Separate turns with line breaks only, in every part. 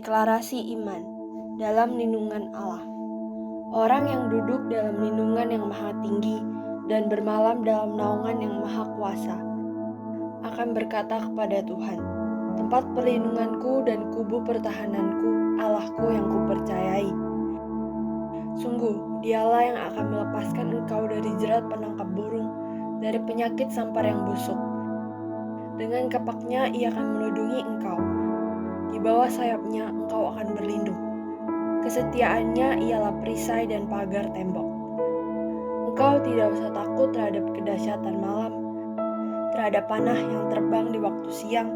Deklarasi iman dalam lindungan Allah. Orang yang duduk dalam lindungan yang maha tinggi dan bermalam dalam naungan yang maha kuasa akan berkata kepada Tuhan, tempat perlindunganku dan kubu pertahananku, Allahku yang kupercayai. Sungguh, dialah yang akan melepaskan engkau dari jerat penangkap burung, dari penyakit sampar yang busuk. Dengan kapaknya ia akan melindungi engkau. Di bawah sayapnya engkau akan berlindung. Kesetiaannya ialah perisai dan pagar tembok. Engkau tidak usah takut terhadap kedahsyatan malam, terhadap panah yang terbang di waktu siang,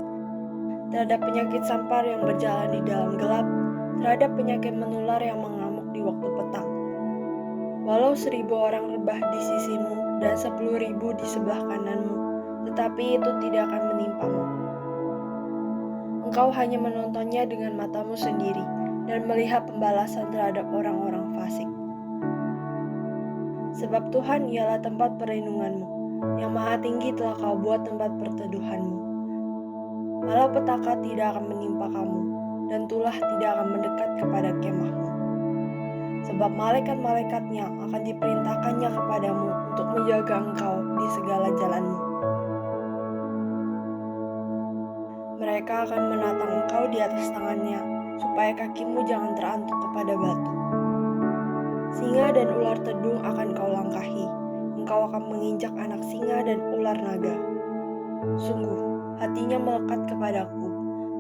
terhadap penyakit sampar yang berjalan di dalam gelap, terhadap penyakit menular yang mengamuk di waktu petang. Walau 1.000 orang rebah di sisimu dan 10.000 di sebelah kananmu, tetapi itu tidak akan menimpamu. Engkau hanya menontonnya dengan matamu sendiri dan melihat pembalasan terhadap orang-orang fasik. Sebab Tuhan ialah tempat perlindunganmu, yang maha tinggi telah kau buat tempat perteduhanmu. Malapetaka tidak akan menimpa kamu, dan tulah tidak akan mendekat kepada kemahmu. Sebab malaikat-malaikatnya akan diperintahkannya kepadamu untuk menjaga engkau di segala jalanmu. Mereka akan menatang engkau di atas tangannya, supaya kakimu jangan terantuk kepada batu. Singa dan ular tedung akan kau langkahi, engkau akan menginjak anak singa dan ular naga. Sungguh, hatinya melekat kepadaku,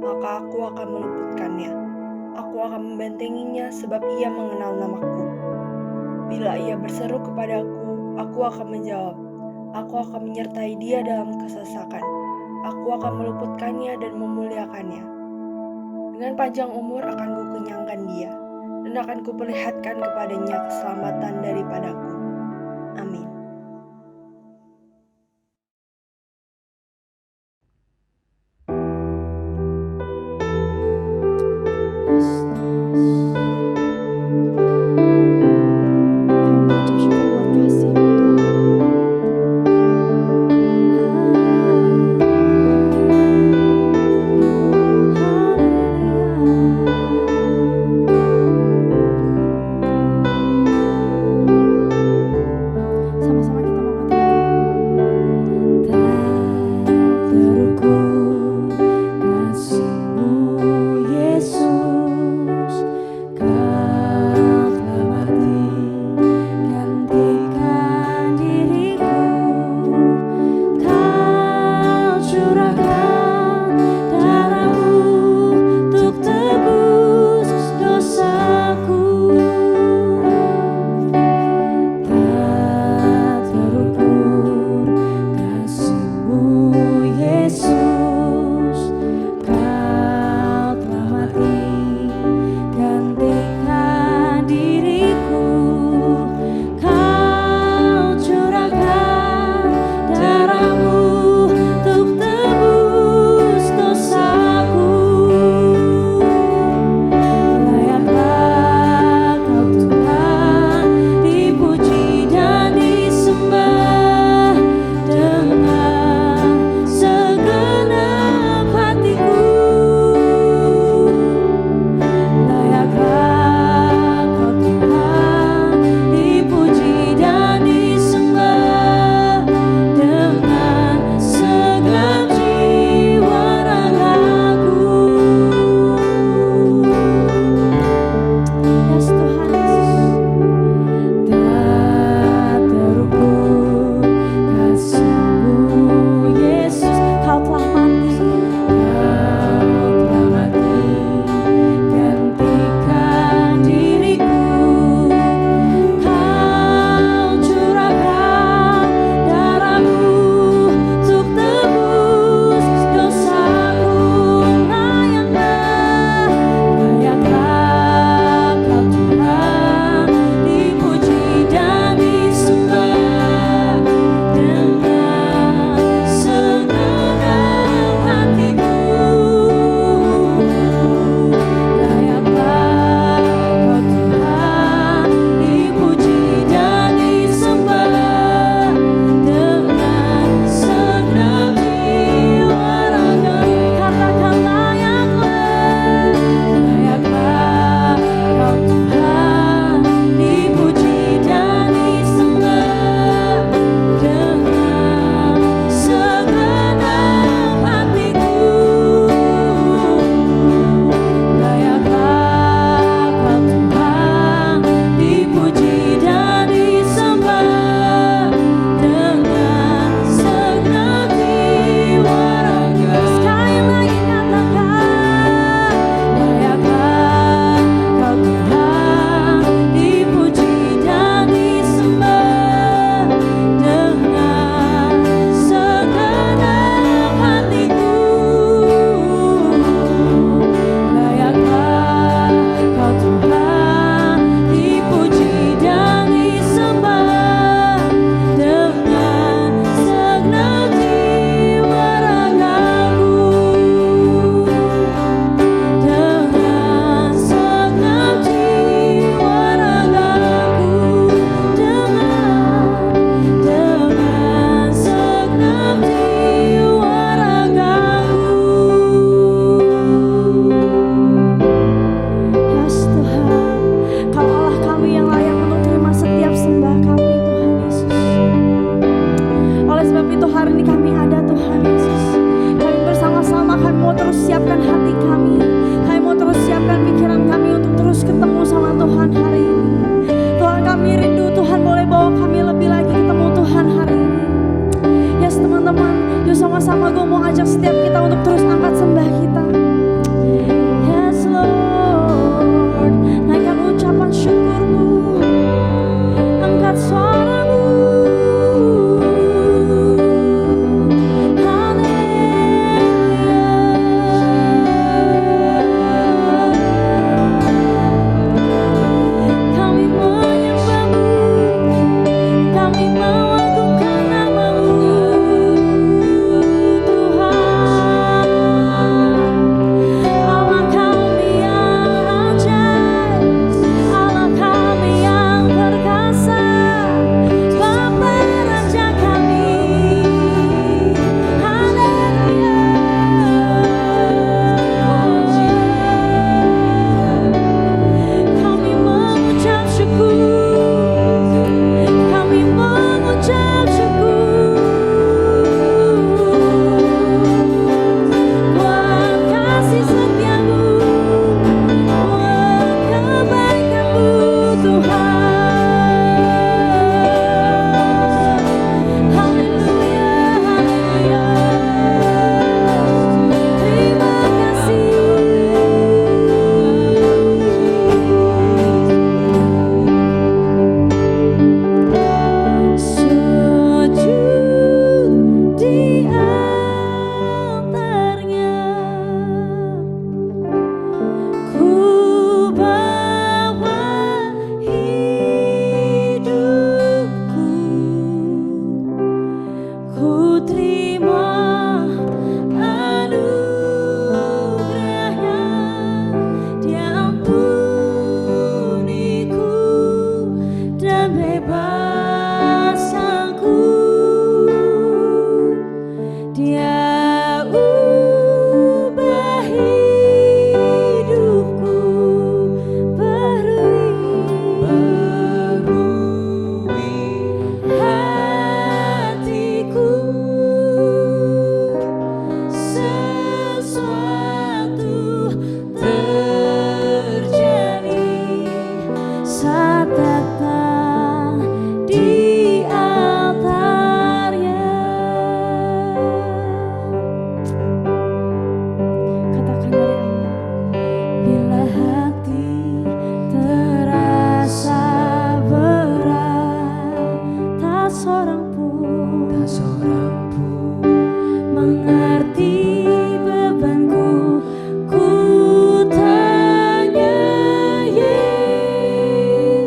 maka aku akan meluputkannya. Aku akan membentenginya sebab ia mengenal namaku. Bila ia berseru kepadaku, aku akan menjawab. Aku akan menyertai dia dalam kesesakan. Aku akan meluputkannya dan memuliakannya. Dengan panjang umur akan kukenyangkan dia, dan akan kuperlihatkan kepadanya keselamatan daripadaku. Amin.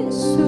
Yesus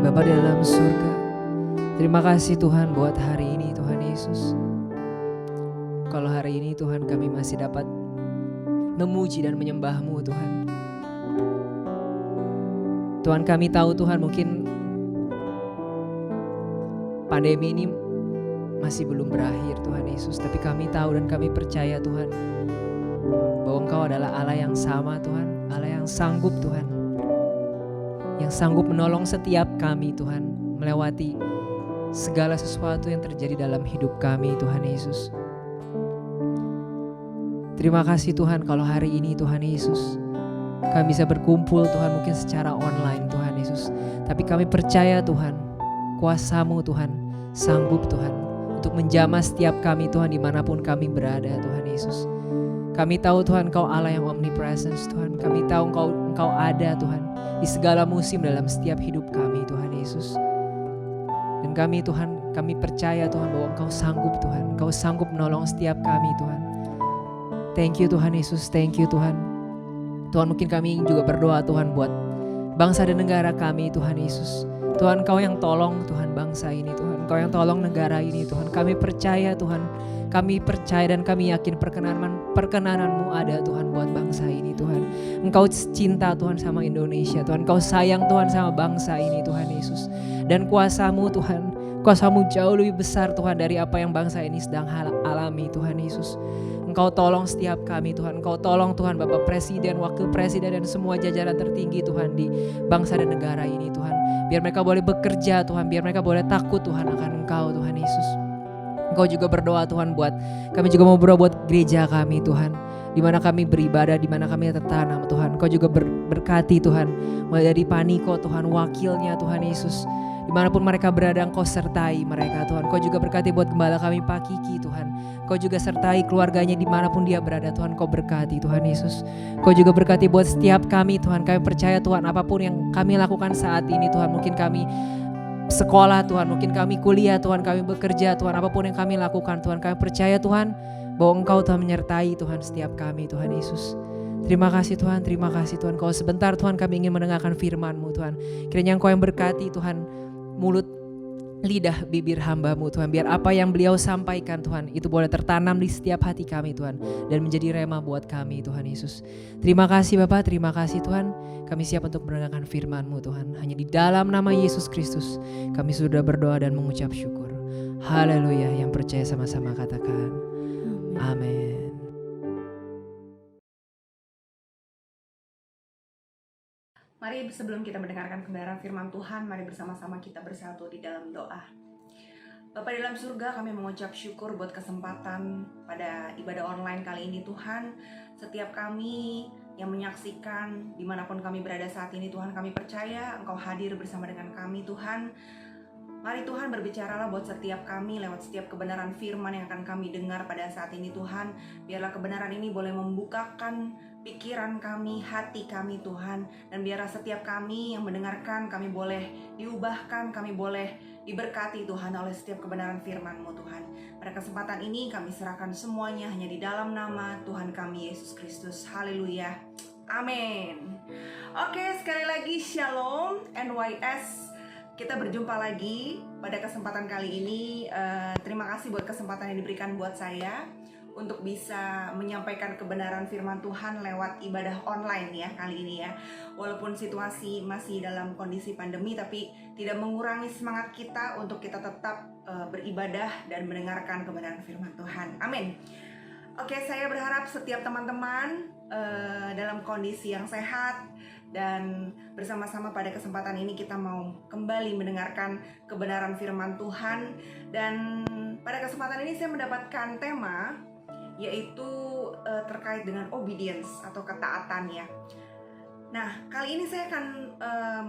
Bapa di dalam surga, terima kasih Tuhan buat hari ini Tuhan Yesus. Kalau hari ini Tuhan kami masih dapat memuji dan menyembah-Mu Tuhan. Tuhan kami tahu Tuhan mungkin pandemi ini masih belum berakhir Tuhan Yesus. Tapi kami tahu dan kami percaya Tuhan bahwa Engkau adalah Allah yang sama Tuhan. Allah yang sanggup Tuhan, yang sanggup menolong setiap kami Tuhan melewati segala sesuatu yang terjadi dalam hidup kami Tuhan Yesus. Terima kasih Tuhan kalau hari ini Tuhan Yesus kami bisa berkumpul Tuhan mungkin secara online Tuhan Yesus. Tapi kami percaya Tuhan kuasa-Mu Tuhan sanggup Tuhan untuk menjamah setiap kami Tuhan dimanapun kami berada Tuhan Yesus. Kami tahu Tuhan Engkau Allah yang omnipresence Tuhan. Kami tahu Engkau ada Tuhan di segala musim dalam setiap hidup kami Tuhan Yesus. Dan kami Tuhan, kami percaya Tuhan bahwa Engkau sanggup Tuhan. Engkau sanggup menolong setiap kami Tuhan. Thank you Tuhan Yesus, thank you Tuhan. Tuhan mungkin kami juga berdoa Tuhan buat bangsa dan negara kami Tuhan Yesus. Tuhan Engkau yang tolong Tuhan bangsa ini Tuhan. Engkau yang tolong negara ini Tuhan. Kami percaya Tuhan. Kami percaya dan kami yakin perkenanan-Mu ada Tuhan buat bangsa ini Tuhan. Engkau cinta Tuhan sama Indonesia Tuhan. Engkau sayang Tuhan sama bangsa ini Tuhan Yesus. Dan kuasa-Mu Tuhan, kuasa-Mu jauh lebih besar Tuhan dari apa yang bangsa ini sedang alami Tuhan Yesus. Engkau tolong setiap kami Tuhan. Engkau tolong Tuhan Bapak Presiden, Wakil Presiden dan semua jajaran tertinggi Tuhan di bangsa dan negara ini Tuhan. Biar mereka boleh bekerja Tuhan, biar mereka boleh takut Tuhan akan Engkau Tuhan Yesus. Engkau juga berdoa Tuhan buat, kami juga mau berdoa buat gereja kami Tuhan. Di mana kami beribadah, di mana kami tertanam Tuhan. Engkau juga berkati Tuhan. Mulai dari Paniko Tuhan, wakilnya Tuhan Yesus. Dimanapun mereka berada Engkau sertai mereka Tuhan. Engkau juga berkati buat gembala kami Pak Kiki Tuhan. Engkau juga sertai keluarganya dimanapun dia berada Tuhan. Engkau berkati Tuhan Yesus. Engkau juga berkati buat setiap kami Tuhan. Kami percaya Tuhan apapun yang kami lakukan saat ini Tuhan. Mungkin kami sekolah Tuhan, mungkin kami kuliah Tuhan, kami bekerja Tuhan, apapun yang kami lakukan Tuhan, kami percaya Tuhan bahwa Engkau Tuhan menyertai Tuhan setiap kami Tuhan Yesus. Terima kasih Tuhan, terima kasih Tuhan. Kalau sebentar Tuhan kami ingin mendengarkan firman-Mu Tuhan. Kiranya Engkau yang berkati Tuhan mulut lidah bibir hamba-Mu Tuhan. Biar apa yang beliau sampaikan Tuhan itu boleh tertanam di setiap hati kami Tuhan. Dan menjadi rema buat kami Tuhan Yesus. Terima kasih Bapak, terima kasih Tuhan. Kami siap untuk mendengarkan firman-Mu Tuhan. Hanya di dalam nama Yesus Kristus kami sudah berdoa dan mengucap syukur. Haleluya. Yang percaya sama-sama katakan amin.
Mari sebelum kita mendengarkan kebenaran firman Tuhan, mari bersama-sama kita bersatu di dalam doa. Bapa di dalam surga, kami mengucap syukur buat kesempatan pada ibadah online kali ini Tuhan. Setiap kami yang menyaksikan dimanapun kami berada saat ini Tuhan, kami percaya Engkau hadir bersama dengan kami Tuhan. Mari Tuhan berbicaralah buat setiap kami lewat setiap kebenaran firman yang akan kami dengar pada saat ini Tuhan. Biarlah kebenaran ini boleh membukakan pikiran kami, hati kami Tuhan. Dan biarlah setiap kami yang mendengarkan kami boleh diubahkan, kami boleh diberkati Tuhan oleh setiap kebenaran firman-Mu Tuhan. Pada kesempatan ini kami serahkan semuanya hanya di dalam nama Tuhan kami Yesus Kristus. Haleluya. Amin. Oke, sekali lagi Shalom NYS. Kita berjumpa lagi pada kesempatan kali ini. Terima kasih buat kesempatan yang diberikan buat saya untuk bisa menyampaikan kebenaran firman Tuhan lewat ibadah online ya kali ini ya. Walaupun situasi masih dalam kondisi pandemi, tapi tidak mengurangi semangat kita untuk kita tetap beribadah dan mendengarkan kebenaran firman Tuhan. Amin. Oke, saya berharap setiap teman-teman dalam kondisi yang sehat. Dan bersama-sama pada kesempatan ini kita mau kembali mendengarkan kebenaran firman Tuhan. Dan pada kesempatan ini saya mendapatkan tema yaitu terkait dengan obedience atau ketaatan ya. Nah, kali ini saya akan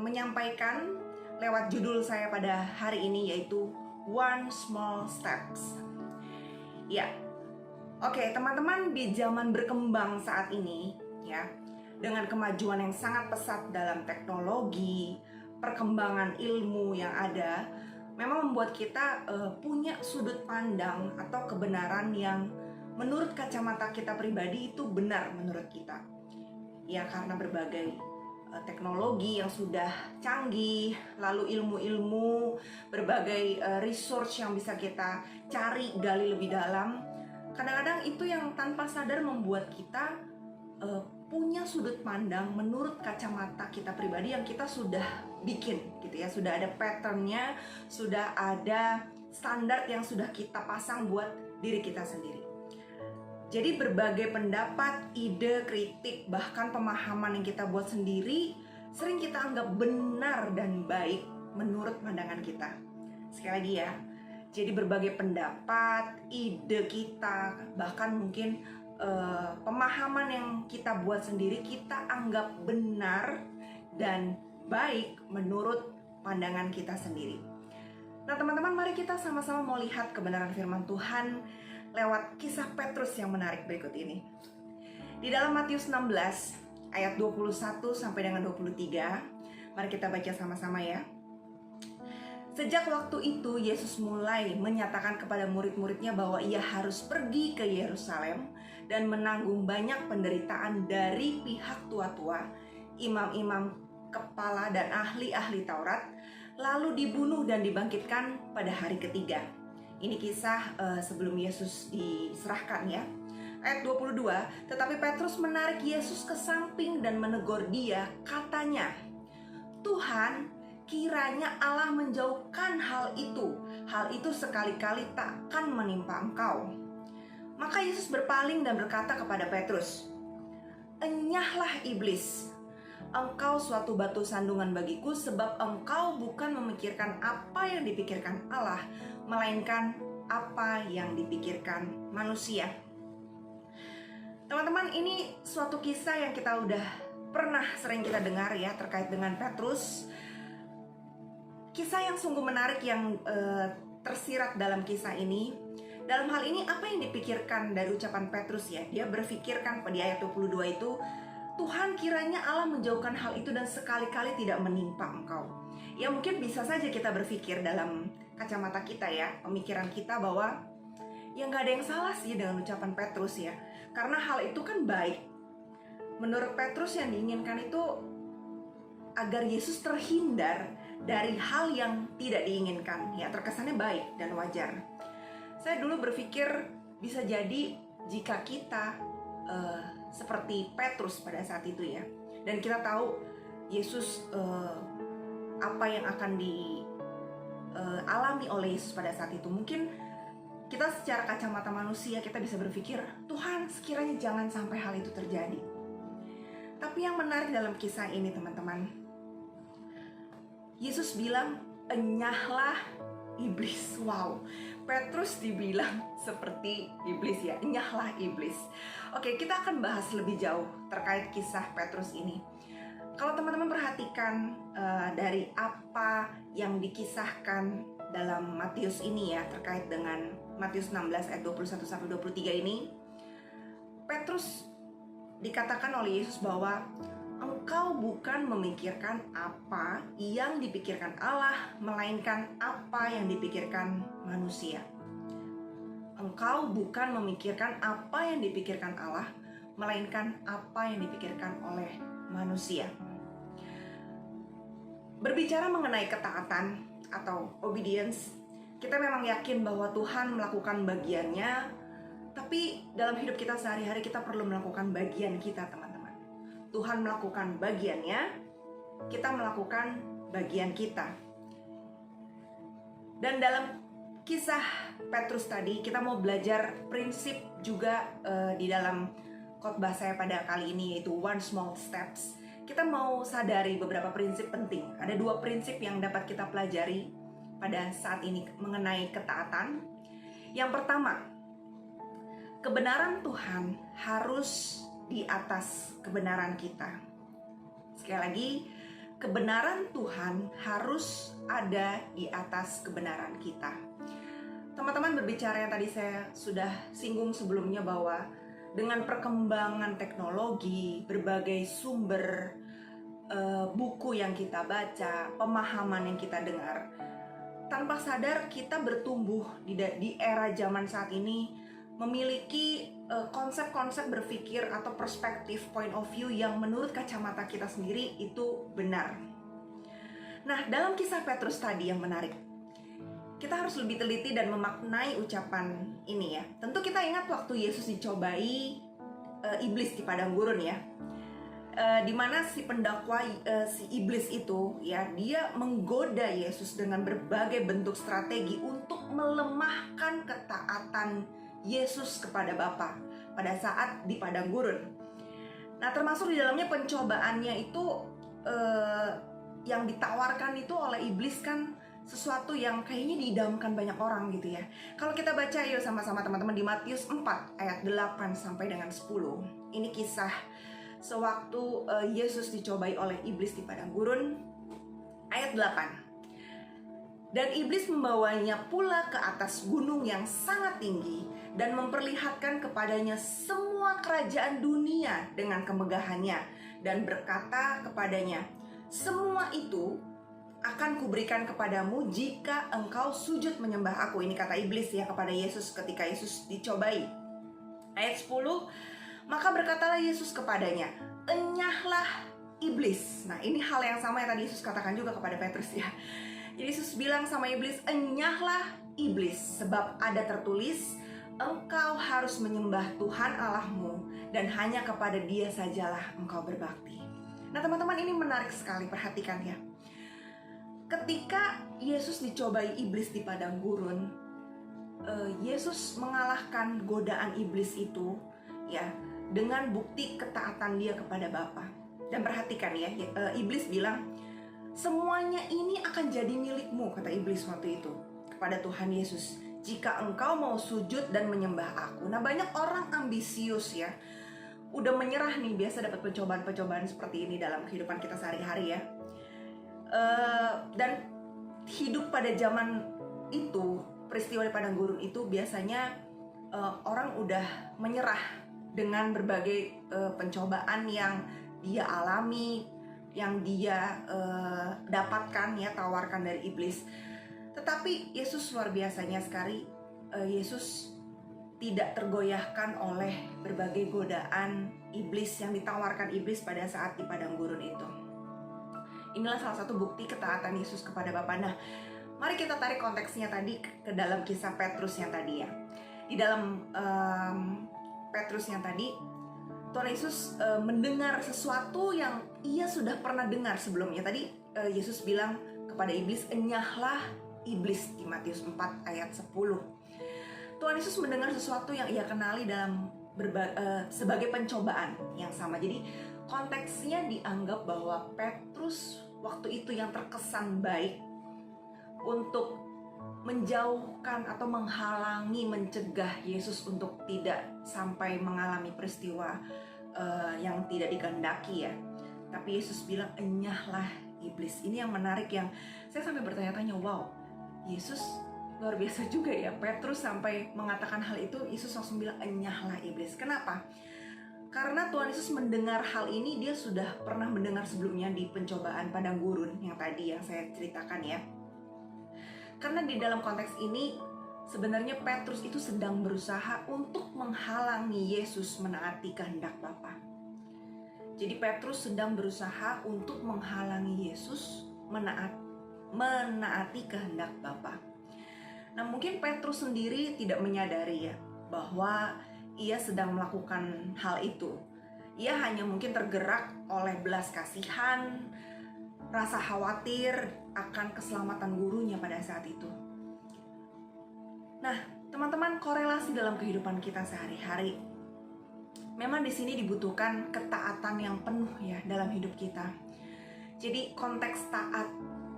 menyampaikan lewat judul saya pada hari ini yaitu One Small Steps. Ya, oke teman-teman, di zaman berkembang saat ini ya, dengan kemajuan yang sangat pesat dalam teknologi, perkembangan ilmu yang ada, memang membuat kita punya sudut pandang atau kebenaran yang menurut kacamata kita pribadi itu benar menurut kita. Ya, karena berbagai teknologi yang sudah canggih, lalu ilmu-ilmu, berbagai resource yang bisa kita cari, gali lebih dalam. Kadang-kadang itu yang tanpa sadar membuat kita punya sudut pandang menurut kacamata kita pribadi yang kita sudah bikin gitu ya, sudah ada patternnya, sudah ada standar yang sudah kita pasang buat diri kita sendiri. Jadi berbagai pendapat, ide, kritik, bahkan pemahaman yang kita buat sendiri sering kita anggap benar dan baik menurut pandangan kita. Sekali lagi ya, jadi berbagai pendapat, ide kita, bahkan mungkin pemahaman yang kita buat sendiri kita anggap benar dan baik menurut pandangan kita sendiri. Nah teman-teman, mari kita sama-sama mau lihat kebenaran firman Tuhan lewat kisah Petrus yang menarik berikut ini. Di dalam Matius 16 ayat 21 sampai dengan 23, mari kita baca sama-sama ya. Sejak waktu itu Yesus mulai menyatakan kepada murid-muridnya bahwa ia harus pergi ke Yerusalem dan menanggung banyak penderitaan dari pihak tua-tua, imam-imam kepala dan ahli-ahli Taurat, lalu dibunuh dan dibangkitkan pada hari ketiga. Ini kisah sebelum Yesus diserahkan ya. Ayat 22, tetapi Petrus menarik Yesus ke samping dan menegur dia, katanya, Tuhan, kiranya Allah menjauhkan hal itu sekali-kali takkan menimpa engkau. Maka Yesus berpaling dan berkata kepada Petrus, enyahlah iblis, engkau suatu batu sandungan bagiku, sebab engkau bukan memikirkan apa yang dipikirkan Allah, melainkan apa yang dipikirkan manusia. Teman-teman, ini suatu kisah yang kita udah pernah sering kita dengar ya terkait dengan Petrus. Kisah yang sungguh menarik yang tersirat dalam kisah ini. Dalam hal ini apa yang dipikirkan dari ucapan Petrus ya? Dia berpikirkan pada ayat 22 itu, Tuhan, kiranya Allah menjauhkan hal itu dan sekali-kali tidak menimpa engkau. Ya mungkin bisa saja kita berpikir dalam kacamata kita ya, pemikiran kita bahwa ya nggak ada yang salah sih dengan ucapan Petrus ya, karena hal itu kan baik. Menurut Petrus yang diinginkan itu agar Yesus terhindar dari hal yang tidak diinginkan ya, terkesannya baik dan wajar. Saya dulu berpikir bisa jadi jika kita seperti Petrus pada saat itu ya, dan kita tahu Yesus apa yang akan dialami oleh Yesus pada saat itu. Mungkin kita secara kacamata manusia kita bisa berpikir, Tuhan sekiranya jangan sampai hal itu terjadi. Tapi yang menarik dalam kisah ini teman-teman, Yesus bilang, enyahlah iblis. Wow, Petrus dibilang seperti iblis ya, enyahlah iblis. Oke, kita akan bahas lebih jauh terkait kisah Petrus ini. Kalau teman-teman perhatikan dari apa yang dikisahkan dalam Matius ini ya, terkait dengan Matius 16 ayat 21-23 ini, Petrus dikatakan oleh Yesus bahwa engkau bukan memikirkan apa yang dipikirkan Allah, melainkan apa yang dipikirkan manusia. Engkau bukan memikirkan apa yang dipikirkan Allah, melainkan apa yang dipikirkan oleh manusia. Berbicara mengenai ketaatan atau obedience, kita memang yakin bahwa Tuhan melakukan bagiannya, tapi dalam hidup kita sehari-hari kita perlu melakukan bagian kita, teman-teman. Tuhan melakukan bagiannya, kita melakukan bagian kita. Dan dalam kisah Petrus tadi, kita mau belajar prinsip juga di dalam khotbah saya pada kali ini, yaitu One Small Steps. Kita mau sadari beberapa prinsip penting. Ada 2 prinsip yang dapat kita pelajari pada saat ini mengenai ketaatan. Yang pertama, kebenaran Tuhan harus di atas kebenaran kita. Sekali lagi, kebenaran Tuhan harus ada di atas kebenaran kita. Teman-teman, berbicara yang tadi saya sudah singgung sebelumnya bahwa dengan perkembangan teknologi, berbagai sumber buku yang kita baca, pemahaman yang kita dengar, tanpa sadar kita bertumbuh di era zaman saat ini memiliki konsep-konsep berpikir atau perspektif point of view yang menurut kacamata kita sendiri itu benar. Nah, dalam kisah Petrus tadi yang menarik, kita harus lebih teliti dan memaknai ucapan ini ya. Tentu kita ingat waktu Yesus dicobai iblis di padang gurun ya. Di mana si pendakwa si iblis itu ya, dia menggoda Yesus dengan berbagai bentuk strategi untuk melemahkan ketaatan Yesus kepada Bapa pada saat di padang gurun. Nah, termasuk di dalamnya pencobaannya itu yang ditawarkan itu oleh iblis kan sesuatu yang kayaknya diidamkan banyak orang gitu ya. Kalau kita baca yuk sama-sama teman-teman di Matius 4 ayat 8 sampai dengan 10. Ini kisah sewaktu Yesus dicobai oleh iblis di padang gurun. Ayat 8. Dan iblis membawanya pula ke atas gunung yang sangat tinggi dan memperlihatkan kepadanya semua kerajaan dunia dengan kemegahannya dan berkata kepadanya, semua itu akan kuberikan kepadamu jika engkau sujud menyembah aku. Ini kata iblis ya kepada Yesus ketika Yesus dicobai. Ayat 10, maka berkatalah Yesus kepadanya, enyahlah iblis. Nah, ini hal yang sama yang tadi Yesus katakan juga kepada Petrus ya. Jadi Yesus bilang sama iblis, enyahlah iblis, sebab ada tertulis, engkau harus menyembah Tuhan Allahmu dan hanya kepada Dia sajalah engkau berbakti. Nah teman-teman, ini menarik sekali, perhatikan ya. Ketika Yesus dicobai iblis di padang gurun, Yesus mengalahkan godaan iblis itu ya dengan bukti ketaatan dia kepada Bapa. Dan perhatikan ya, iblis bilang, semuanya ini akan jadi milikmu, kata iblis waktu itu kepada Tuhan Yesus, jika engkau mau sujud dan menyembah aku. Nah, banyak orang ambisius ya, udah menyerah nih, biasa dapat pencobaan-pencobaan seperti ini dalam kehidupan kita sehari-hari ya. Dan hidup pada zaman itu, peristiwa di padang gurun itu biasanya orang udah menyerah dengan berbagai pencobaan yang dia alami, yang dia dapatkan ya, tawarkan dari iblis. Tetapi Yesus luar biasanya sekali, Yesus tidak tergoyahkan oleh berbagai godaan iblis yang ditawarkan iblis pada saat di padang gurun itu. Inilah salah satu bukti ketaatan Yesus kepada Bapa. Nah, mari kita tarik konteksnya tadi ke dalam kisah Petrus yang tadi ya. Di dalam Petrus yang tadi, Tuhan Yesus mendengar sesuatu yang ia sudah pernah dengar sebelumnya. Tadi Yesus bilang kepada iblis, enyahlah iblis di Matius 4 ayat 10. Tuhan Yesus mendengar sesuatu yang ia kenali dalam sebagai pencobaan yang sama. Jadi konteksnya dianggap bahwa Petrus waktu itu yang terkesan baik untuk menjauhkan atau menghalangi, mencegah Yesus untuk tidak sampai mengalami peristiwa yang tidak dikehendaki ya. Tapi Yesus bilang, enyahlah iblis. Ini yang menarik, yang saya sampai bertanya-tanya, wow, Yesus luar biasa juga ya. Petrus sampai mengatakan hal itu, Yesus langsung bilang, enyahlah iblis. Kenapa? Karena Tuhan Yesus mendengar hal ini, dia sudah pernah mendengar sebelumnya di pencobaan padang gurun yang tadi yang saya ceritakan ya. Karena di dalam konteks ini sebenarnya Petrus itu sedang berusaha untuk menghalangi Yesus menaati kehendak Bapa. Jadi Petrus sedang berusaha untuk menghalangi Yesus menaati kehendak Bapa. Nah, mungkin Petrus sendiri tidak menyadari ya bahwa ia sedang melakukan hal itu. Ia hanya mungkin tergerak oleh belas kasihan, rasa khawatir akan keselamatan gurunya pada saat itu. Nah, teman-teman, korelasi dalam kehidupan kita sehari-hari. Memang di sini dibutuhkan ketaatan yang penuh ya dalam hidup kita. Jadi konteks taat,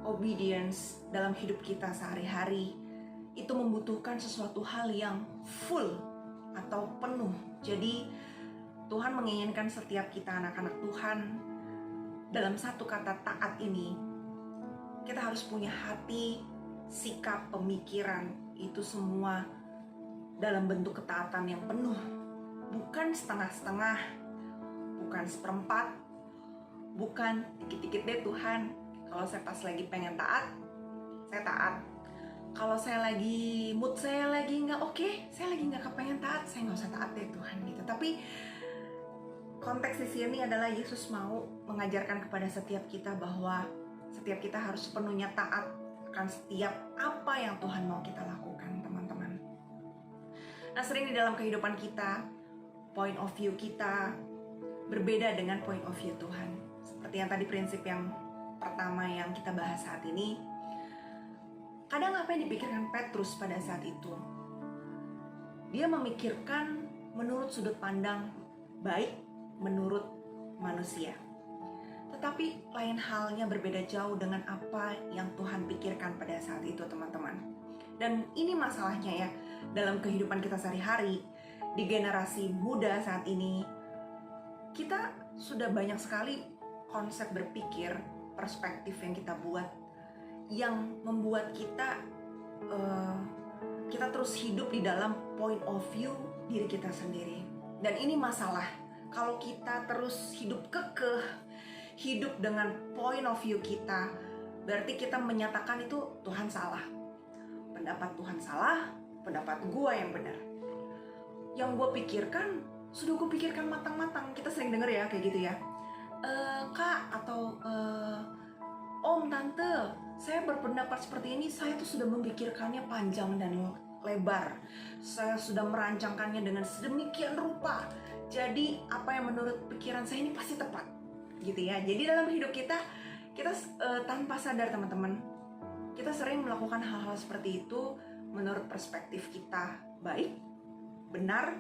obedience dalam hidup kita sehari-hari itu membutuhkan sesuatu hal yang full atau penuh. Jadi Tuhan menginginkan setiap kita anak-anak Tuhan dalam satu kata taat ini, kita harus punya hati, sikap, pemikiran, itu semua dalam bentuk ketaatan yang penuh. Bukan setengah-setengah, bukan seperempat, bukan dikit-dikit deh Tuhan. Kalau saya pas lagi pengen taat, saya taat. Kalau kalau saya lagi mood saya lagi nggak oke, saya lagi nggak kepengen taat, saya nggak usah taat deh Tuhan gitu. Tapi konteks di sini adalah Yesus mau mengajarkan kepada setiap kita bahwa setiap kita harus sepenuhnya taat akan setiap apa yang Tuhan mau kita lakukan, teman-teman. Nah, sering di dalam kehidupan kita, point of view kita berbeda dengan point of view Tuhan. Seperti yang tadi prinsip yang pertama yang kita bahas saat ini. Kadang apa yang dipikirkan Petrus pada saat itu? Dia memikirkan menurut sudut pandang baik menurut manusia. Tetapi lain halnya berbeda jauh dengan apa yang Tuhan pikirkan pada saat itu, teman-teman. Dan ini masalahnya ya, dalam kehidupan kita sehari-hari, di generasi muda saat ini, kita sudah banyak sekali konsep berpikir, perspektif yang kita buat, yang membuat kita terus hidup di dalam point of view diri kita sendiri. Dan ini masalah. Kalau kita terus hidup kekeh, hidup dengan point of view kita, berarti kita menyatakan itu Tuhan salah. Pendapat Tuhan salah, pendapat gue yang benar. Yang gue pikirkan, sudah gue pikirkan matang-matang. Kita sering denger ya kayak gitu ya. Kak atau Om, Tante, saya berpendapat seperti ini, saya tuh sudah memikirkannya panjang dan lebar. Saya sudah merancangkannya dengan sedemikian rupa. Jadi apa yang menurut pikiran saya ini pasti tepat, gitu ya. Jadi dalam hidup kita tanpa sadar, teman-teman, kita sering melakukan hal-hal seperti itu menurut perspektif kita baik, benar.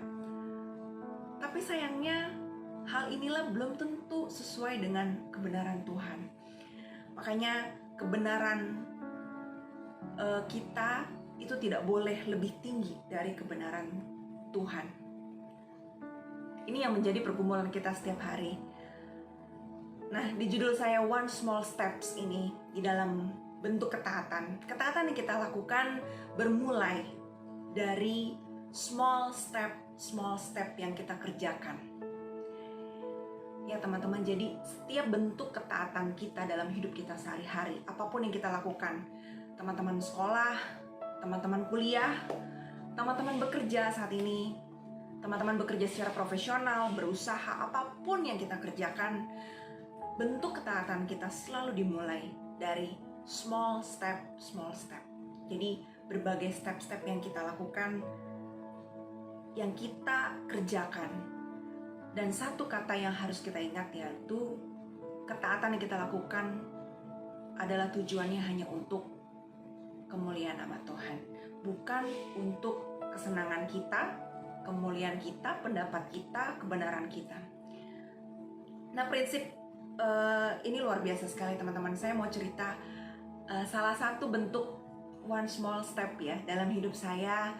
Tapi sayangnya hal inilah belum tentu sesuai dengan kebenaran Tuhan. Makanya kebenaran kita itu tidak boleh lebih tinggi dari kebenaran Tuhan. Ini yang menjadi pergumulan kita setiap hari. Nah, di judul saya One Small Steps ini, di dalam bentuk ketaatan. Ketaatan yang kita lakukan bermulai dari small step yang kita kerjakan. Ya teman-teman, jadi setiap bentuk ketaatan kita dalam hidup kita sehari-hari, apapun yang kita lakukan, teman-teman sekolah, teman-teman kuliah, teman-teman bekerja saat ini, teman-teman bekerja secara profesional, berusaha, apapun yang kita kerjakan, bentuk ketaatan kita selalu dimulai dari small step. Jadi berbagai step-step yang kita lakukan, yang kita kerjakan. Dan satu kata yang harus kita ingat, yaitu ketaatan yang kita lakukan adalah tujuannya hanya untuk kemuliaan nama Tuhan, bukan untuk kesenangan kita, kemuliaan kita, pendapat kita, kebenaran kita. Nah, prinsip ini luar biasa sekali, teman-teman. Saya mau cerita salah satu bentuk one small step ya dalam hidup saya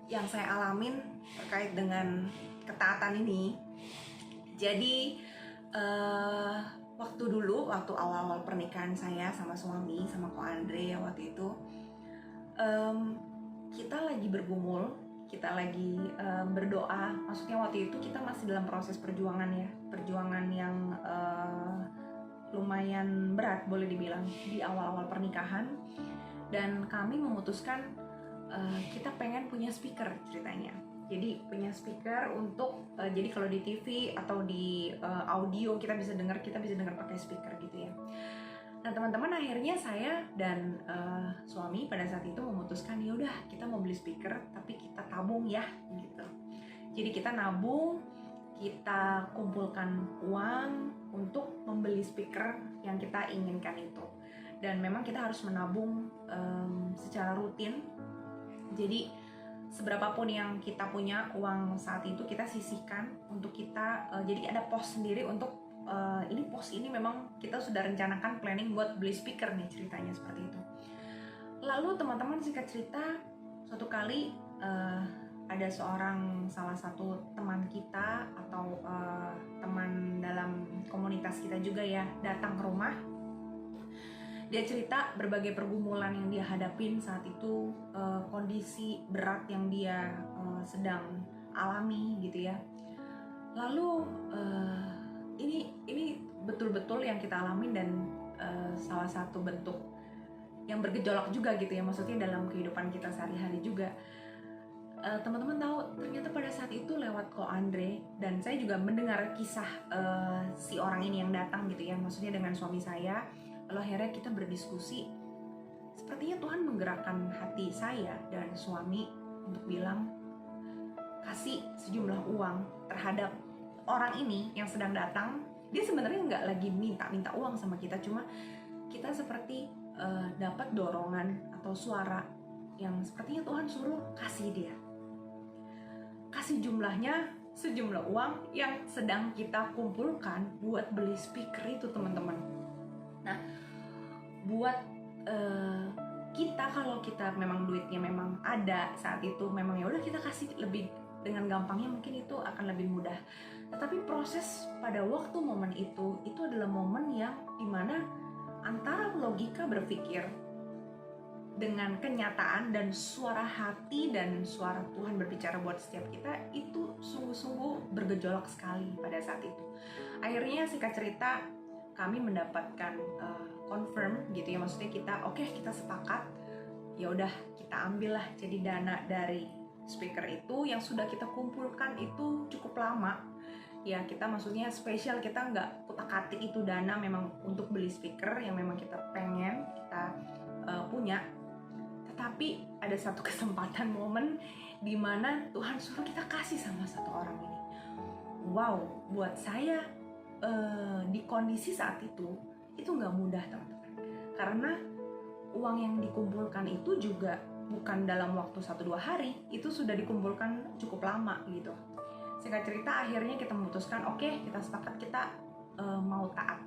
yang saya alamin terkait dengan ketaatan ini. Jadi waktu awal-awal pernikahan saya sama suami, sama Ko Andre waktu itu, kita lagi bergumul, kita lagi berdoa. Maksudnya waktu itu kita masih dalam proses perjuangan ya, perjuangan yang lumayan berat boleh dibilang di awal-awal pernikahan. Dan kami memutuskan kita pengen punya speaker ceritanya. Jadi punya speaker untuk jadi kalau di TV atau di audio kita bisa dengar pakai speaker gitu ya. Nah teman-teman, akhirnya saya dan suami pada saat itu memutuskan, ya udah kita mau beli speaker tapi kita tabung ya gitu. Jadi kita nabung, kita kumpulkan uang untuk membeli speaker yang kita inginkan itu. Dan memang kita harus menabung secara rutin. Jadi seberapapun yang kita punya uang saat itu kita sisihkan untuk kita, jadi ada pos sendiri untuk pos ini memang kita sudah rencanakan planning buat beli speaker nih, ceritanya seperti itu. Lalu teman-teman, singkat cerita, suatu kali ada salah satu teman kita atau teman dalam komunitas kita juga ya datang ke rumah. Dia cerita berbagai pergumulan yang dia hadapin saat itu, kondisi berat yang dia sedang alami gitu ya. Lalu ini betul-betul yang kita alamin, dan salah satu bentuk yang bergejolak juga gitu ya, maksudnya dalam kehidupan kita sehari-hari juga. Teman-teman tahu ternyata pada saat itu lewat Ko Andre, dan saya juga mendengar kisah si orang ini yang datang gitu ya, maksudnya dengan suami saya. Lalu akhirnya kita berdiskusi, sepertinya Tuhan menggerakkan hati saya dan suami untuk bilang kasih sejumlah uang terhadap orang ini yang sedang datang. Dia sebenarnya nggak lagi minta uang sama kita, cuma kita seperti dapat dorongan atau suara yang sepertinya Tuhan suruh kasih dia. Kasih jumlahnya sejumlah uang yang sedang kita kumpulkan buat beli speaker itu, teman-teman. Nah, buat kita, kalau kita memang duitnya memang ada saat itu, memang ya udah kita kasih lebih dengan gampangnya, mungkin itu akan lebih mudah. Tetapi proses pada waktu momen itu adalah momen yang dimana antara logika berpikir dengan kenyataan dan suara hati dan suara Tuhan berbicara buat setiap kita itu sungguh-sungguh bergejolak sekali pada saat itu. Akhirnya singkat cerita kami mendapatkan confirm gitu ya, maksudnya kita sepakat, ya udah kita ambillah jadi dana dari speaker itu yang sudah kita kumpulkan itu cukup lama ya. Kita maksudnya spesial, kita nggak kutak-atik itu dana memang untuk beli speaker yang memang kita pengen kita punya. Tetapi ada satu kesempatan momen di mana Tuhan suruh kita kasih sama satu orang ini. Wow, buat saya di kondisi saat itu nggak mudah, teman-teman. Karena uang yang dikumpulkan itu juga bukan dalam waktu 1-2 hari, itu sudah dikumpulkan cukup lama gitu. Singkat cerita akhirnya kita memutuskan, oke, kita sepakat kita mau taat.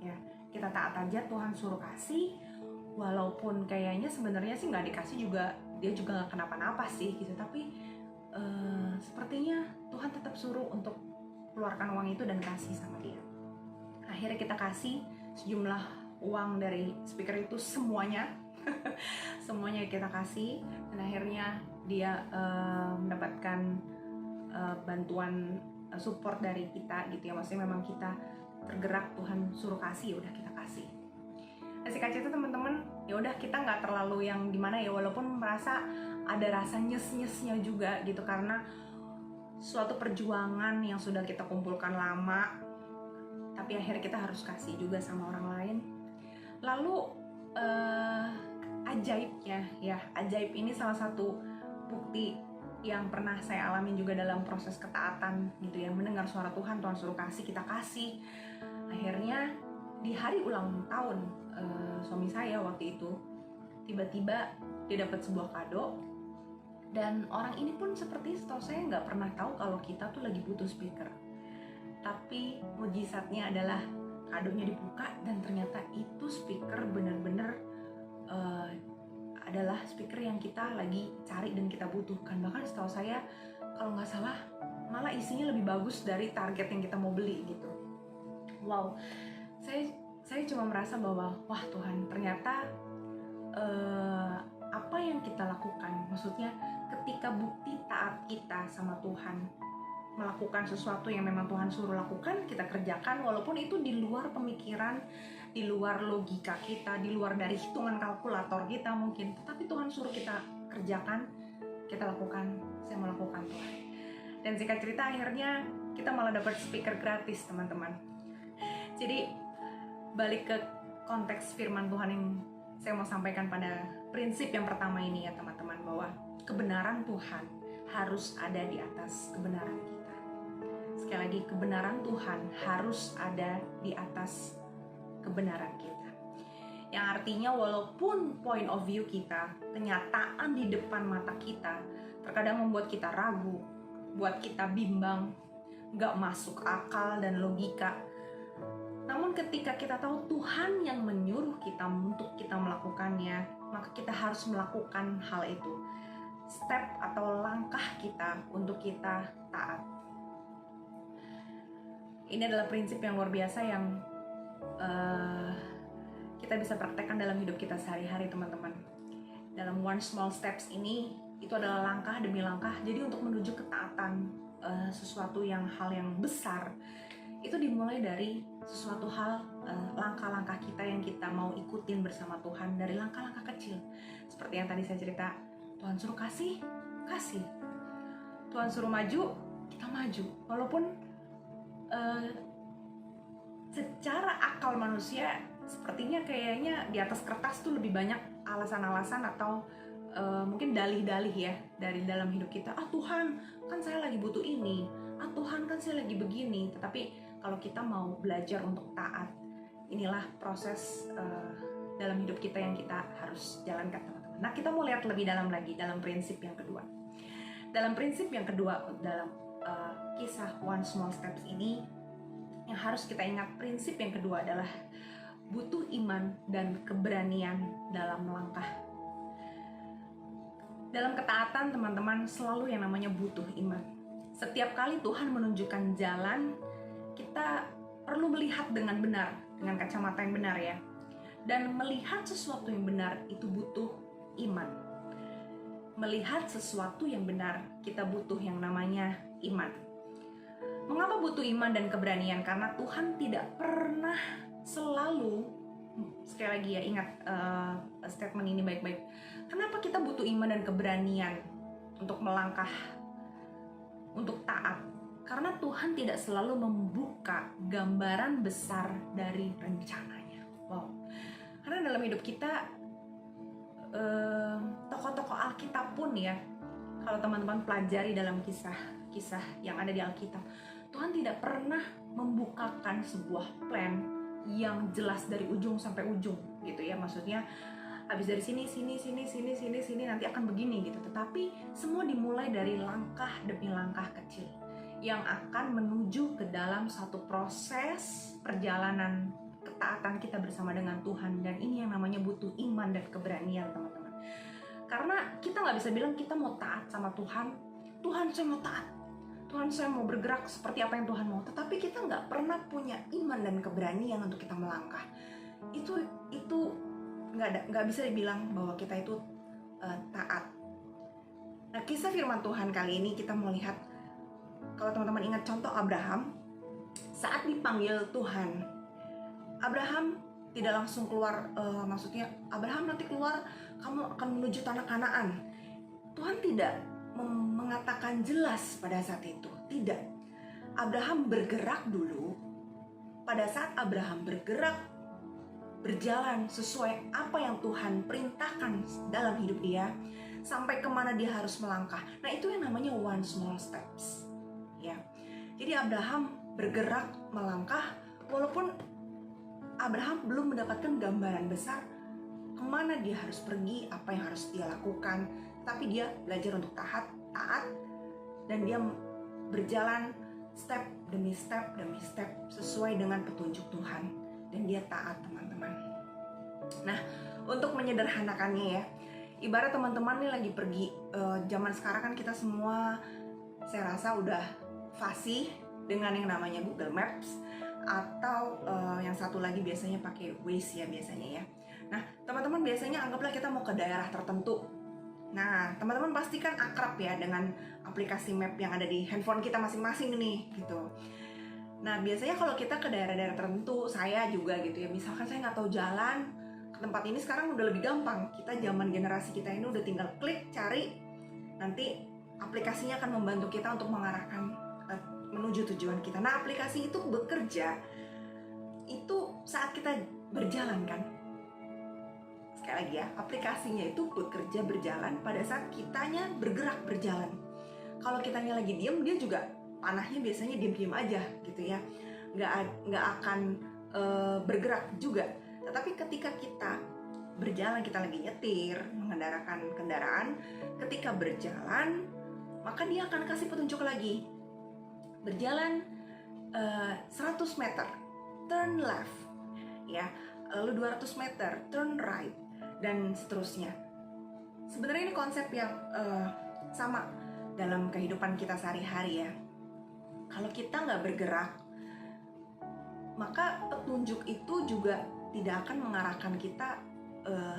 Ya, kita taat aja, Tuhan suruh kasih. Walaupun kayaknya sebenarnya sih nggak dikasih juga, dia juga nggak kenapa-napa sih gitu, tapi sepertinya Tuhan tetap suruh untuk keluarkan uang itu dan kasih sama dia. Akhirnya kita kasih sejumlah uang dari speaker itu semuanya semuanya kita kasih, dan akhirnya dia mendapatkan bantuan support dari kita gitu ya, maksudnya memang kita tergerak, Tuhan suruh kasih, ya udah kita kasih. Singkat cerita teman-teman, ya udah kita nggak terlalu yang gimana ya, walaupun merasa ada rasa nyes-nyesnya juga gitu, karena suatu perjuangan yang sudah kita kumpulkan lama, tapi akhirnya kita harus kasih juga sama orang lain. Lalu ajaibnya ya, ajaib ini salah satu bukti yang pernah saya alami juga dalam proses ketaatan gitu ya, mendengar suara Tuhan, Tuhan suruh kasih, kita kasih. Akhirnya di hari ulang tahun suami saya waktu itu, tiba-tiba dia dapat sebuah kado, dan orang ini pun seperti setahu saya nggak pernah tahu kalau kita tuh lagi butuh speaker. Tapi mujizatnya adalah kadonya dibuka dan ternyata itu speaker bener-bener adalah speaker yang kita lagi cari dan kita butuhkan. Bahkan setahu saya kalau nggak salah malah isinya lebih bagus dari target yang kita mau beli gitu. Wow, saya cuma merasa bahwa wah Tuhan, ternyata apa yang kita lakukan, maksudnya ketika bukti taat kita sama Tuhan, melakukan sesuatu yang memang Tuhan suruh lakukan, kita kerjakan walaupun itu di luar pemikiran, di luar logika kita, di luar dari hitungan kalkulator kita mungkin, tetapi Tuhan suruh kita kerjakan, kita lakukan. Saya melakukan Tuhan. Dan singkat cerita akhirnya kita malah dapat speaker gratis, teman-teman. Jadi balik ke konteks firman Tuhan yang saya mau sampaikan pada prinsip yang pertama ini ya teman-teman, bahwa kebenaran Tuhan harus ada di atas kebenaran kita. Sekali lagi, kebenaran Tuhan harus ada di atas kebenaran kita. Yang artinya walaupun point of view kita, kenyataan di depan mata kita terkadang membuat kita ragu, buat kita bimbang, gak masuk akal dan logika. Namun ketika kita tahu Tuhan yang menyuruh kita untuk kita melakukannya, maka kita harus melakukan hal itu. Step atau langkah kita untuk kita taat. Ini adalah prinsip yang luar biasa yang kita bisa praktekkan dalam hidup kita sehari-hari, teman-teman. Dalam one small steps ini, itu adalah langkah demi langkah. Jadi untuk menuju ketaatan sesuatu hal yang besar, itu dimulai dari sesuatu hal langkah-langkah kita yang kita mau ikutin bersama Tuhan dari langkah-langkah kecil. Seperti yang tadi saya cerita, Tuhan suruh kasih, kasih. Tuhan suruh maju, kita maju. Walaupun secara akal manusia sepertinya kayaknya di atas kertas tuh lebih banyak alasan-alasan atau mungkin dalih-dalih ya dari dalam hidup kita. Tuhan, kan saya lagi butuh ini. Tuhan, kan saya lagi begini. Tetapi kalau kita mau belajar untuk taat, inilah proses dalam hidup kita yang kita harus jalankan, teman-teman. Nah, kita mau lihat lebih dalam lagi dalam prinsip yang kedua. Dalam prinsip yang kedua, dalam kisah One Small Steps ini, yang harus kita ingat, prinsip yang kedua adalah butuh iman dan keberanian dalam melangkah. Dalam ketaatan, teman-teman, selalu yang namanya butuh iman. Setiap kali Tuhan menunjukkan jalan, kita perlu melihat dengan benar, dengan kacamata yang benar ya. Dan melihat sesuatu yang benar itu butuh iman. Melihat sesuatu yang benar, kita butuh yang namanya iman. Mengapa butuh iman dan keberanian? Karena Tuhan tidak pernah selalu, sekali lagi ya, ingat statement ini baik-baik. Kenapa kita butuh iman dan keberanian untuk melangkah, untuk taat? Karena Tuhan tidak selalu membuka gambaran besar dari rencananya. Wow. Karena dalam hidup kita, tokoh-tokoh Alkitab pun ya, kalau teman-teman pelajari dalam kisah-kisah yang ada di Alkitab, Tuhan tidak pernah membukakan sebuah plan yang jelas dari ujung sampai ujung gitu ya. Maksudnya habis dari sini nanti akan begini gitu. Tetapi semua dimulai dari langkah demi langkah kecil yang akan menuju ke dalam satu proses perjalanan ketaatan kita bersama dengan Tuhan. Dan ini yang namanya butuh iman dan keberanian, teman-teman. Karena kita nggak bisa bilang kita mau taat sama Tuhan, Tuhan saya mau taat, Tuhan saya mau bergerak seperti apa yang Tuhan mau, tetapi kita nggak pernah punya iman dan keberanian untuk kita melangkah. Itu nggak bisa dibilang bahwa kita itu taat. Nah, kisah firman Tuhan kali ini kita mau lihat, kalau teman-teman ingat contoh Abraham, saat dipanggil Tuhan, Abraham tidak langsung keluar, maksudnya Abraham nanti keluar, kamu akan menuju tanah Kanaan. Tuhan tidak mengatakan jelas pada saat itu, tidak. Abraham bergerak dulu. Pada saat Abraham bergerak, berjalan sesuai apa yang Tuhan perintahkan dalam hidup dia, sampai kemana dia harus melangkah. Nah, itu yang namanya one small steps ya. Jadi Abraham bergerak melangkah, walaupun Abraham belum mendapatkan gambaran besar kemana dia harus pergi, apa yang harus dia lakukan, tapi dia belajar untuk taat, dan dia berjalan step demi step sesuai dengan petunjuk Tuhan, dan dia taat, teman-teman. Nah, untuk menyederhanakannya ya, ibarat teman-teman nih lagi pergi, zaman sekarang kan kita semua saya rasa udah fasih dengan yang namanya Google Maps, atau yang satu lagi biasanya pakai Waze ya biasanya ya. Nah, teman-teman biasanya anggaplah kita mau ke daerah tertentu. Nah, teman-teman pasti kan akrab ya dengan aplikasi map yang ada di handphone kita masing-masing nih gitu. Nah, biasanya kalau kita ke daerah-daerah tertentu, saya juga gitu ya, misalkan saya nggak tahu jalan ke tempat ini, sekarang udah lebih gampang. Kita zaman generasi kita ini udah tinggal klik, cari, nanti aplikasinya akan membantu kita untuk mengarahkan menuju tujuan kita. Nah, aplikasi itu bekerja itu saat kita berjalan kan. Sekali lagi ya, aplikasinya itu bekerja berjalan pada saat kitanya bergerak berjalan. Kalau kitanya lagi diem, dia juga panahnya biasanya diem-diem aja gitu ya, nggak akan bergerak juga. Tetapi ketika kita berjalan, kita lagi nyetir, mengendarakan kendaraan, ketika berjalan, maka dia akan kasih petunjuk lagi. Berjalan 100 meter, turn left, ya, lalu 200 meter, turn right, dan seterusnya. Sebenarnya ini konsep yang sama dalam kehidupan kita sehari-hari ya. Kalau kita nggak bergerak, maka petunjuk itu juga tidak akan mengarahkan kita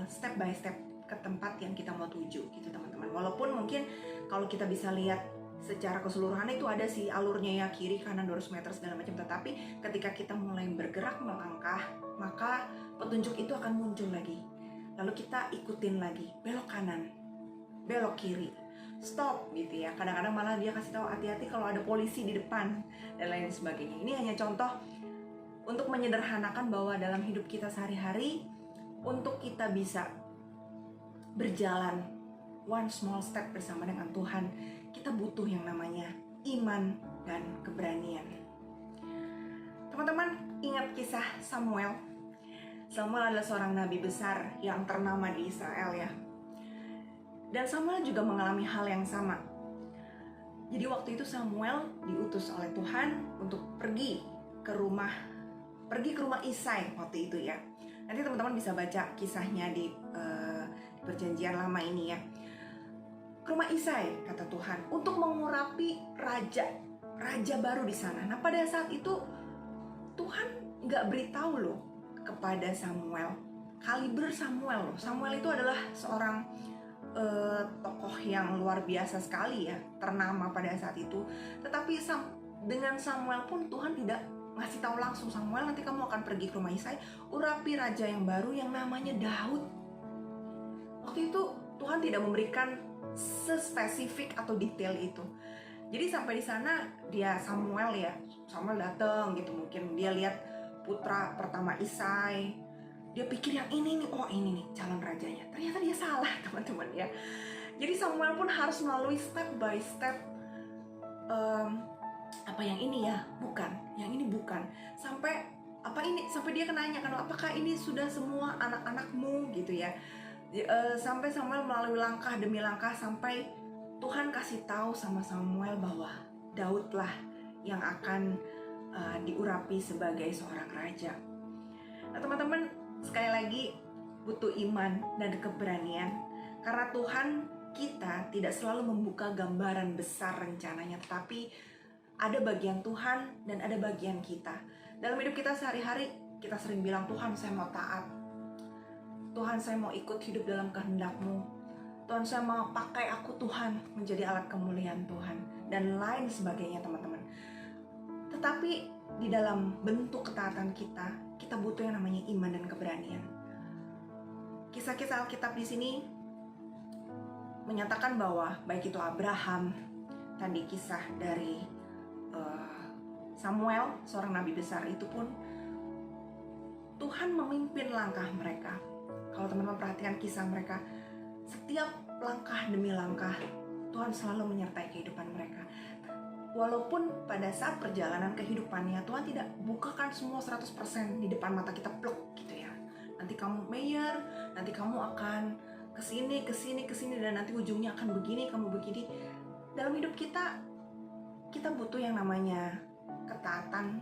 step by step ke tempat yang kita mau tuju gitu, teman-teman. Walaupun mungkin kalau kita bisa lihat secara keseluruhan itu ada sih alurnya ya, kiri kanan 200 meter segala macam, tetapi ketika kita mulai bergerak melangkah, maka petunjuk itu akan muncul lagi. Lalu kita ikutin lagi, belok kanan, belok kiri, stop gitu ya. Kadang-kadang malah dia kasih tahu hati-hati kalau ada polisi di depan dan lain sebagainya. Ini hanya contoh untuk menyederhanakan bahwa dalam hidup kita sehari-hari, untuk kita bisa berjalan one small step bersama dengan Tuhan, kita butuh yang namanya iman dan keberanian. Teman-teman, ingat kisah Samuel. Samuel adalah seorang nabi besar yang ternama di Israel ya. Dan Samuel juga mengalami hal yang sama. Jadi waktu itu Samuel diutus oleh Tuhan untuk pergi ke rumah Isai waktu itu ya. Nanti teman-teman bisa baca kisahnya di perjanjian lama ini ya. Ke rumah Isai, kata Tuhan, untuk mengurapi raja baru di sana. Nah pada saat itu Tuhan nggak beritahu loh kepada Samuel kaliber Samuel loh. Samuel itu adalah seorang tokoh yang luar biasa sekali ya, ternama pada saat itu. Tetapi dengan Samuel pun Tuhan tidak ngasih tahu langsung, Samuel nanti kamu akan pergi ke rumah Isai, urapi raja yang baru yang namanya Daud. Waktu itu Tuhan tidak memberikan sespesifik atau detail itu. Jadi sampai di sana Samuel datang gitu, mungkin dia lihat putra pertama Isai, dia pikir yang ini nih calon rajanya. Ternyata dia salah teman-teman ya. Jadi Samuel pun harus melalui step by step, yang ini ya bukan, yang ini bukan, sampai dia menanyakan apakah ini sudah semua anak-anakmu gitu ya. Sampai Samuel melalui langkah demi langkah sampai Tuhan kasih tahu sama Samuel bahwa Daudlah yang akan diurapi sebagai seorang raja. Nah teman-teman, sekali lagi butuh iman dan keberanian, karena Tuhan kita tidak selalu membuka gambaran besar rencananya, tapi ada bagian Tuhan dan ada bagian kita. Dalam hidup kita sehari-hari kita sering bilang, Tuhan saya mau taat, Tuhan saya mau ikut hidup dalam kehendak-Mu, Tuhan saya mau pakai aku Tuhan menjadi alat kemuliaan Tuhan, dan lain sebagainya teman-teman. Tetapi di dalam bentuk ketaatan kita butuh yang namanya iman dan keberanian. Kisah-kisah Alkitab di sini menyatakan bahwa baik itu Abraham, tadi kisah dari Samuel, seorang nabi besar itu pun, Tuhan memimpin langkah mereka. Kalau teman-teman perhatikan kisah mereka, setiap langkah demi langkah Tuhan selalu menyertai kehidupan mereka. Walaupun pada saat perjalanan kehidupannya Tuhan tidak bukakan semua 100% di depan mata kita plok gitu ya. Nanti kamu mayor, nanti kamu akan kesini, dan nanti ujungnya akan begini, kamu begini. Dalam hidup kita butuh yang namanya ketaatan.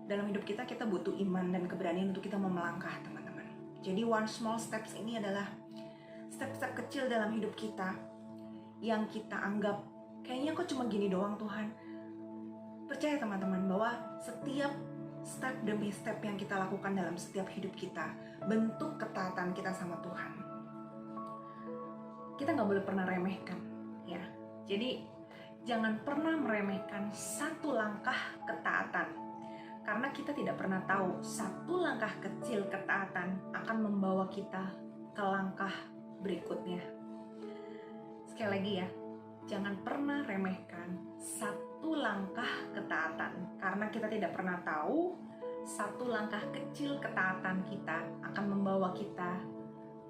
Dalam hidup kita butuh iman dan keberanian untuk kita mau melangkah teman-teman. Jadi one small steps ini adalah step-step kecil dalam hidup kita yang kita anggap kayaknya kok cuma gini doang Tuhan. Percaya teman-teman bahwa setiap step demi step yang kita lakukan dalam setiap hidup kita, bentuk ketaatan kita sama Tuhan. Kita nggak boleh pernah remehkan ya. Jadi jangan pernah meremehkan satu langkah ketaatan, karena kita tidak pernah tahu satu langkah kecil ketaatan akan membawa kita ke langkah berikutnya. Sekali lagi ya, jangan pernah remehkan satu langkah ketaatan, karena kita tidak pernah tahu satu langkah kecil ketaatan kita akan membawa kita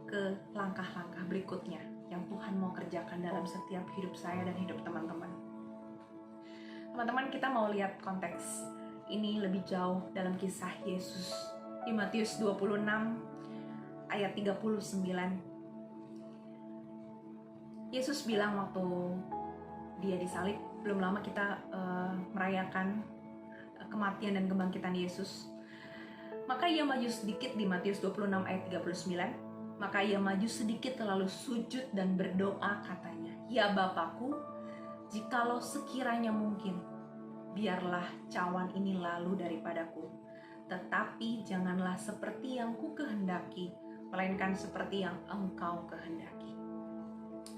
ke langkah-langkah berikutnya yang Tuhan mau kerjakan dalam setiap hidup saya dan hidup teman-teman. Teman-teman, kita mau lihat konteks ini lebih jauh dalam kisah Yesus di Matius 26 ayat 39. Yesus bilang waktu dia disalib, belum lama kita merayakan kematian dan kebangkitan Yesus. Maka ia maju sedikit di Matius 26 ayat 39. Maka ia maju sedikit lalu sujud dan berdoa katanya, "Ya Bapakku, jikalau sekiranya mungkin, biarlah cawan ini lalu daripadaku. Tetapi janganlah seperti yang ku kehendaki, melainkan seperti yang Engkau kehendaki."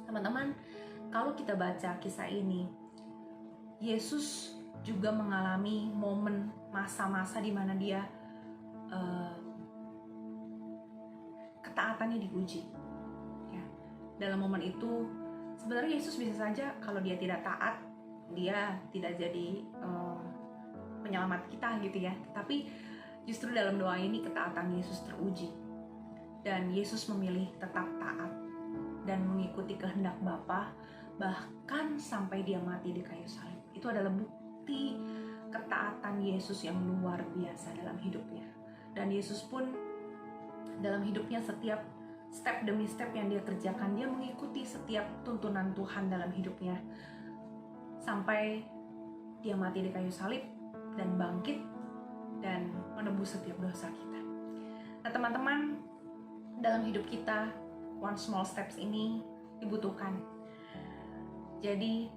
Teman-teman, kalau kita baca kisah ini, Yesus juga mengalami momen masa-masa di mana dia ketaatannya diuji. Ya. Dalam momen itu sebenarnya Yesus bisa saja kalau dia tidak taat, dia tidak jadi penyelamat kita gitu ya. Tapi justru dalam doa ini ketaatan Yesus teruji. Dan Yesus memilih tetap taat dan mengikuti kehendak Bapa bahkan sampai dia mati di kayu salib. Itu adalah bukti ketaatan Yesus yang luar biasa dalam hidupnya. Dan Yesus pun dalam hidupnya setiap step demi step yang dia kerjakan, dia mengikuti setiap tuntunan Tuhan dalam hidupnya. Sampai dia mati di kayu salib dan bangkit dan menebus setiap dosa kita. Nah teman-teman, dalam hidup kita, one small steps ini dibutuhkan. Jadi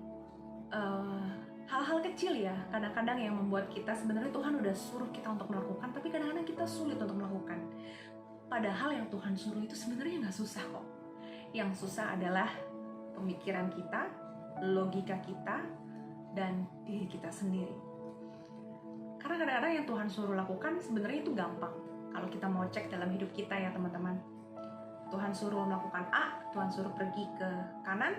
hal-hal kecil ya kadang-kadang yang membuat kita sebenarnya Tuhan udah suruh kita untuk melakukan, tapi kadang-kadang kita sulit untuk melakukan. Padahal yang Tuhan suruh itu sebenarnya nggak susah kok. Yang susah adalah pemikiran kita, logika kita, dan diri kita sendiri. Karena kadang-kadang yang Tuhan suruh lakukan sebenarnya itu gampang. Kalau kita mau cek dalam hidup kita ya teman-teman, Tuhan suruh melakukan A, Tuhan suruh pergi ke kanan,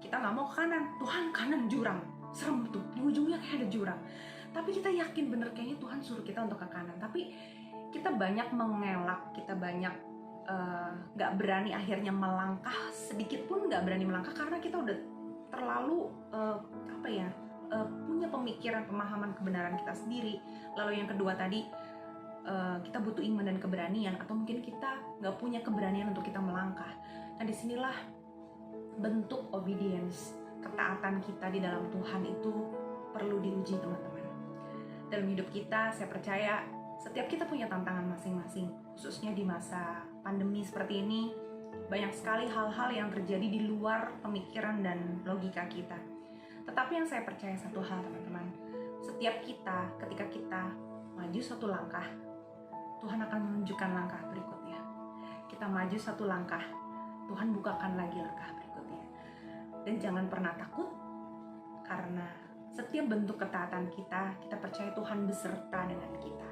kita nggak mau ke kanan. Tuhan, kanan jurang, serem tuh, di ujungnya kayak ada jurang. Tapi kita yakin bener kayaknya Tuhan suruh kita untuk ke kanan. Tapi kita banyak mengelak, kita banyak nggak berani akhirnya melangkah, sedikit pun nggak berani melangkah karena kita udah terlalu punya pemikiran, pemahaman kebenaran kita sendiri. Lalu yang kedua tadi, kita butuh iman dan keberanian, atau mungkin kita nggak punya keberanian untuk kita melangkah. Nah disinilah bentuk obedience, ketaatan kita di dalam Tuhan itu perlu diuji teman-teman. Dalam hidup kita, saya percaya setiap kita punya tantangan masing-masing, khususnya di masa pandemi seperti ini. Banyak sekali hal-hal yang terjadi di luar pemikiran dan logika kita. Tetapi yang saya percaya satu hal teman-teman, setiap kita ketika kita maju satu langkah, Tuhan akan menunjukkan langkah berikutnya. Kita maju satu langkah, Tuhan bukakan lagi langkah berikutnya. Dan jangan pernah takut, karena setiap bentuk ketaatan kita percaya Tuhan beserta dengan kita.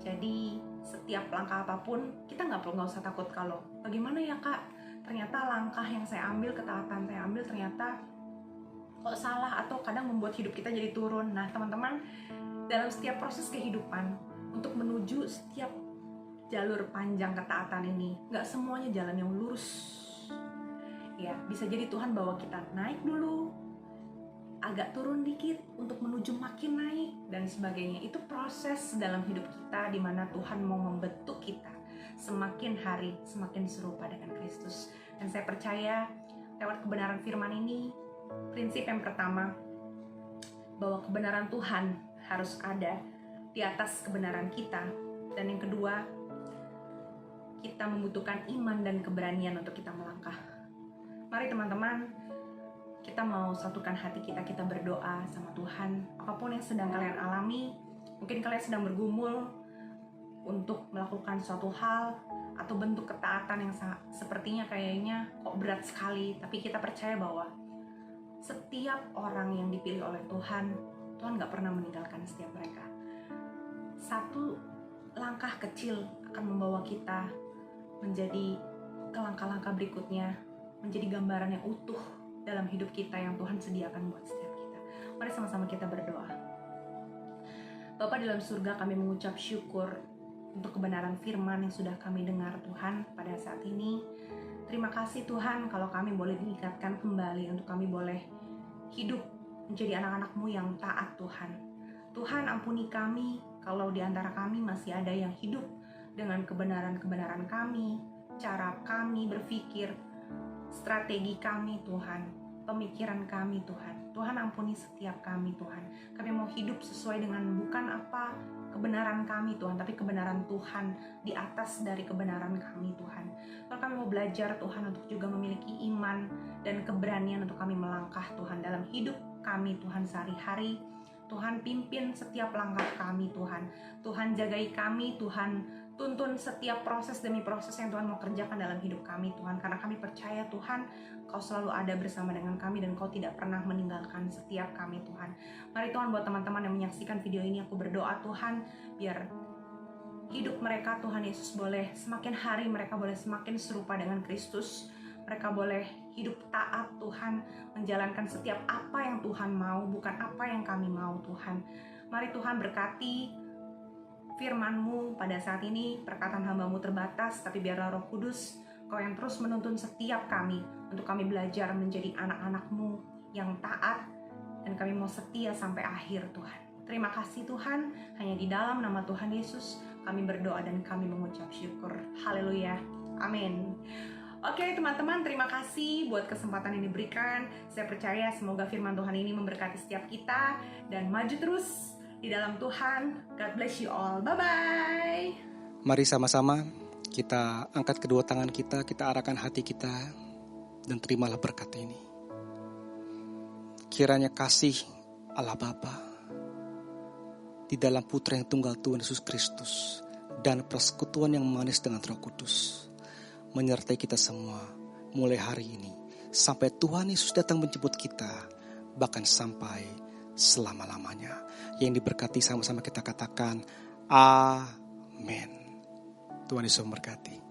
Jadi setiap langkah apapun, kita nggak usah takut kalau bagaimana ya kak, ternyata langkah yang saya ambil, ketaatan saya ambil ternyata kok salah, atau kadang membuat hidup kita jadi turun. Nah teman-teman, dalam setiap proses kehidupan, untuk menuju setiap jalur panjang ketaatan ini, nggak semuanya jalan yang lurus. Ya, bisa jadi Tuhan bawa kita naik dulu, agak turun dikit untuk menuju makin naik, dan sebagainya. Itu proses dalam hidup kita di mana Tuhan mau membentuk kita semakin hari semakin serupa dengan Kristus. Dan saya percaya lewat kebenaran firman ini, prinsip yang pertama, bahwa kebenaran Tuhan harus ada di atas kebenaran kita. Dan yang kedua, kita membutuhkan iman dan keberanian untuk kita melangkah. Mari teman-teman, kita mau satukan hati kita berdoa sama Tuhan. Apapun yang sedang kalian alami, mungkin kalian sedang bergumul untuk melakukan suatu hal, atau bentuk ketaatan yang sepertinya kayaknya kok berat sekali. Tapi kita percaya bahwa setiap orang yang dipilih oleh Tuhan, Tuhan gak pernah meninggalkan setiap mereka. Satu langkah kecil akan membawa kita menjadi ke langkah-langkah berikutnya, menjadi gambaran yang utuh dalam hidup kita yang Tuhan sediakan buat setiap kita. Mari sama-sama kita berdoa. Bapa di dalam surga, kami mengucap syukur untuk kebenaran firman yang sudah kami dengar Tuhan pada saat ini. Terima kasih Tuhan kalau kami boleh diingatkan kembali, untuk kami boleh hidup menjadi anak-anak-Mu yang taat Tuhan. Tuhan ampuni kami kalau di antara kami masih ada yang hidup dengan kebenaran-kebenaran kami, cara kami berpikir, strategi kami Tuhan, pemikiran kami Tuhan. Tuhan ampuni setiap kami Tuhan. Kami mau hidup sesuai dengan bukan apa kebenaran kami Tuhan, tapi kebenaran Tuhan di atas dari kebenaran kami Tuhan. Kalau kami mau belajar Tuhan untuk juga memiliki iman dan keberanian untuk kami melangkah Tuhan dalam hidup kami Tuhan sehari-hari. Tuhan pimpin setiap langkah kami Tuhan. Tuhan jagai kami Tuhan. tuntun setiap proses demi proses yang Tuhan mau kerjakan dalam hidup kami Tuhan. Karena kami percaya Tuhan, Kau selalu ada bersama dengan kami dan Kau tidak pernah meninggalkan setiap kami Tuhan. Mari Tuhan, buat teman-teman yang menyaksikan video ini, aku berdoa Tuhan, biar hidup mereka Tuhan Yesus boleh semakin hari mereka boleh semakin serupa dengan Kristus. Mereka boleh hidup taat Tuhan, menjalankan setiap apa yang Tuhan mau, bukan apa yang kami mau Tuhan. Mari Tuhan berkati firman-Mu pada saat ini, perkataan hamba-Mu terbatas, tapi biarlah Roh Kudus, Kau yang terus menuntun setiap kami, untuk kami belajar menjadi anak-anak-Mu yang taat, dan kami mau setia sampai akhir Tuhan. Terima kasih Tuhan, hanya di dalam nama Tuhan Yesus, kami berdoa dan kami mengucap syukur. Haleluya, amin. Oke teman-teman, terima kasih buat kesempatan yang diberikan. Saya percaya semoga firman Tuhan ini memberkati setiap kita, dan maju terus di dalam Tuhan. God bless you all. Bye-bye.
Mari sama-sama kita angkat kedua tangan kita arahkan hati kita, dan terimalah berkat ini. Kiranya kasih Allah Bapa di dalam Putra yang tunggal Tuhan Yesus Kristus dan persekutuan yang manis dengan Roh Kudus menyertai kita semua mulai hari ini sampai Tuhan Yesus datang menjemput kita, bahkan sampai selama-lamanya. Yang diberkati sama-sama kita katakan amin. Tuhan Yesus memberkati.